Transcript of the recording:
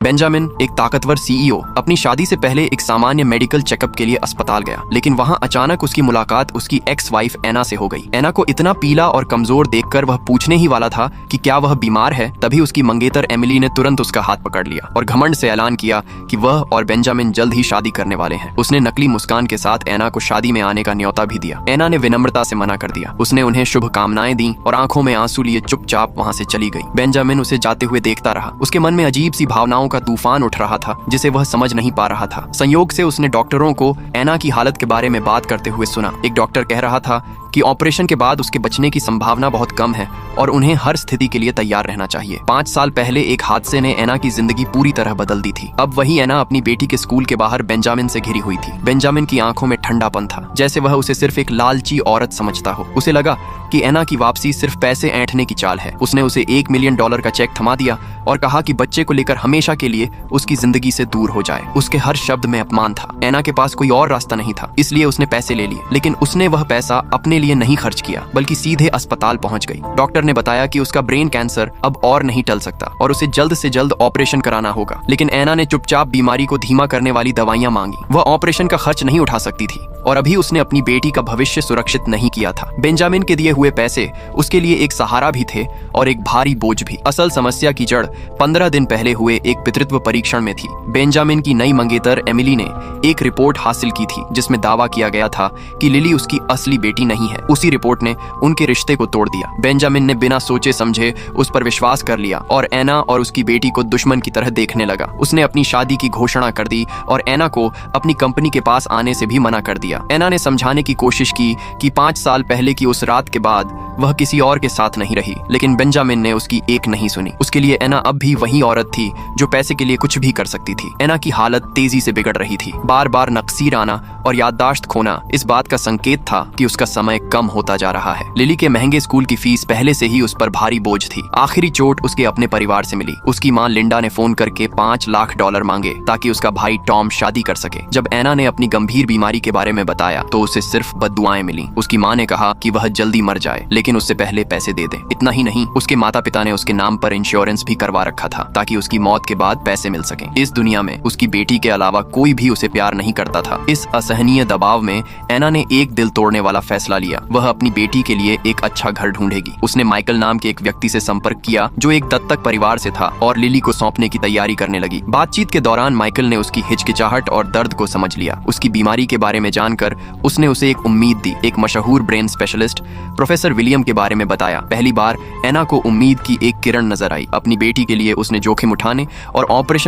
Benjamin, एक ताकतवर CEO, अपनी शादी से पहले एक सामान्य मेडिकल चेकअप के लिए अस्पताल गया, लेकिन वहां अचानक उसकी मुलाकात उसकी एक्स वाइफ एना से हो गई। एना को इतना पीला और कमजोर देखकर वह पूछने ही वाला था कि क्या वह बीमार है, तभी उसकी मंगेतर एमिली ने तुरंत उसका हाथ पकड़ लिया और घमंड से ऐलान किया कि वह और बेंजामिन जल्द ही शादी करने वाले हैं। उसने नकली मुस्कान के साथ एना को शादी में आने का न्योता भी दिया। एना ने विनम्रता से मना कर दिया। उसने उन्हें शुभकामनाएं दी और आंखों में आंसू लिए चुपचाप वहां से चली गई। बेंजामिन उसे जाते हुए देखता रहा। उसके मन में अजीब सी भावनाओं का तूफान उठ रहा था जिसे वह समझ नहीं पा रहा था। संयोग से उसने डॉक्टरों को एना की हालत के बारे में बात करते हुए सुना। एक डॉक्टर कह रहा था कि ऑपरेशन के बाद उसके बचने की संभावना बहुत कम है और उन्हें हर स्थिति के लिए तैयार रहना चाहिए। 5 साल पहले एक हादसे ने एना की जिंदगी पूरी तरह बदल दी थी। अब वही एना अपनी बेटी के स्कूल के बाहर बेंजामिन से घिरी हुई थी। बेंजामिन की आंखों में ठंडापन था, जैसे वह उसे सिर्फ एक लालची औरत समझता हो। उसे लगा कि एना की वापसी सिर्फ पैसे ऐंठने की चाल है। उसने उसे $1 मिलियन का चेक थमा दिया और कहा कि बच्चे को लेकर हमेशा के लिए उसकी जिंदगी से दूर हो जाए। उसके हर शब्द में अपमान था। एना के पास कोई और रास्ता नहीं था, इसलिए उसने पैसे ले लिए, लेकिन उसने वह पैसा अपने लिए नहीं खर्च किया बल्कि सीधे अस्पताल पहुंच गई। डॉक्टर ने बताया कि उसका ब्रेन कैंसर अब और नहीं टल सकता और उसे जल्द से जल्द ऑपरेशन कराना होगा। लेकिन एना ने चुपचाप बीमारी को धीमा करने वाली दवाइयां मांगी। वह ऑपरेशन का खर्च नहीं उठा सकती थी और अभी उसने अपनी बेटी का भविष्य सुरक्षित नहीं किया था। बेंजामिन के दिए हुए पैसे उसके लिए एक सहारा भी थे और एक भारी बोझ भी। असल समस्या की जड़ 15 दिन पहले हुए एक पितृत्व परीक्षण में थी। बेंजामिन की नई मंगेतर एमिली ने एक रिपोर्ट हासिल की थी जिसमें दावा किया गया था कि लिली उसकी असली बेटी नहीं है। उसी रिपोर्ट ने उनके रिश्ते को तोड़ दिया। बेंजामिन ने बिना सोचे समझे उस पर विश्वास कर लिया और एना और उसकी बेटी को दुश्मन की तरह देखने लगा। उसने अपनी शादी की घोषणा कर दी और एना को अपनी कंपनी के पास आने से भी मना कर दिया। एना ने समझाने की कोशिश की कि 5 साल पहले की उस रात के बाद वह किसी और के साथ नहीं रही, लेकिन बेंजामिन ने उसकी एक नहीं सुनी। उसके लिए एना अब भी वही औरत थी जो पैसे के लिए कुछ भी कर सकती थी। एना की हालत तेजी से बिगड़ रही थी। बार बार नक्सीर आना और याददाश्त खोना इस बात का संकेत था कि उसका समय कम होता जा रहा है। लिली के महंगे स्कूल की फीस पहले से ही उस पर भारी बोझ थी। आखिरी चोट उसके अपने परिवार से मिली। उसकी माँ लिंडा ने फोन करके $5 लाख मांगे ताकि उसका भाई टॉम शादी कर सके। जब एना ने अपनी गंभीर बीमारी के बारे में बताया तो उसे सिर्फ बद्दुआएं मिली। उसकी माँ ने कहा कि वह जल्दी मर जाए, लेकिन उससे पहले पैसे दे दे। इतना ही नहीं, उसके माता पिता ने उसके नाम पर इंश्योरेंस भी करवा रखा था ताकि उसकी मौत के बाद पैसे मिल सकें। इस दुनिया में उसकी बेटी के अलावा कोई भी उसे प्यार नहीं करता था। इस असहनीय दबाव में एना ने एक दिल तोड़ने वाला फैसला लिया। वह अपनी बेटी के लिए एक अच्छा घर ढूंढेगी। उसने माइकल नाम के एक व्यक्ति से संपर्क किया जो एक दत्तक परिवार से था और लिली को सौंपने की तैयारी करने लगी। बातचीत के दौरान माइकल ने उसकी हिचकिचाहट और दर्द को समझ लिया। उसकी बीमारी के बारे में जानकर उसने उसे एक उम्मीद दी। एक मशहूर ब्रेन स्पेशलिस्ट प्रोफेसर विलियम के बारे में बताया। पहली बार एना को उम्मीद की एक किरण नजर आई। अपनी बेटी के लिए उसने जोखिम उठाने और ऑपरेशन